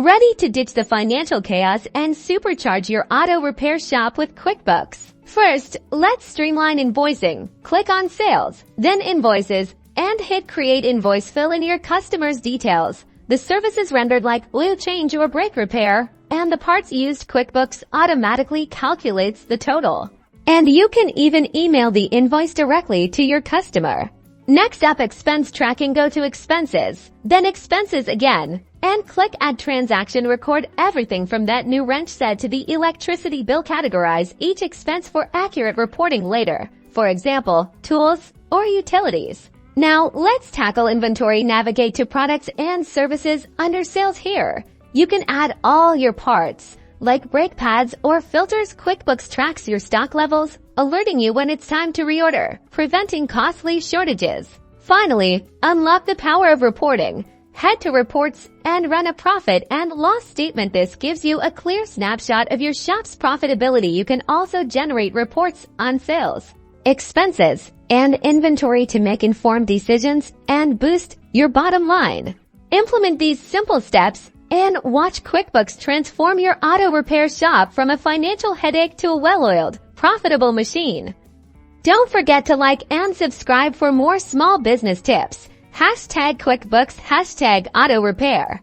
Ready to ditch the financial chaos and supercharge your auto repair shop with QuickBooks? First, let's streamline invoicing. Click on Sales, then Invoices, and hit Create Invoice. Fill in your customer's details, the services rendered like oil change or brake repair, and the parts used. QuickBooks automatically calculates the total. And you can even email the invoice directly to your customer. Next up, expense tracking. Go to Expenses, then Expenses again, and click Add Transaction. Record everything from that new wrench set to the electricity bill. Categorize each expense for accurate reporting later. For example, tools or utilities. Now, let's tackle inventory. Navigate to Products and Services under Sales. Here, you can add all your parts, like brake pads or filters. QuickBooks tracks your stock levels, alerting you when it's time to reorder, preventing costly shortages. Finally, unlock the power of reporting. Head to Reports and run a profit and loss statement. This gives you a clear snapshot of your shop's profitability. You can also generate reports on sales, expenses, and inventory to make informed decisions and boost your bottom line. Implement these simple steps and watch QuickBooks transform your auto repair shop from a financial headache to a well-oiled, profitable machine. Don't forget to like and subscribe for more small business tips. #QuickBooks, #auto repair.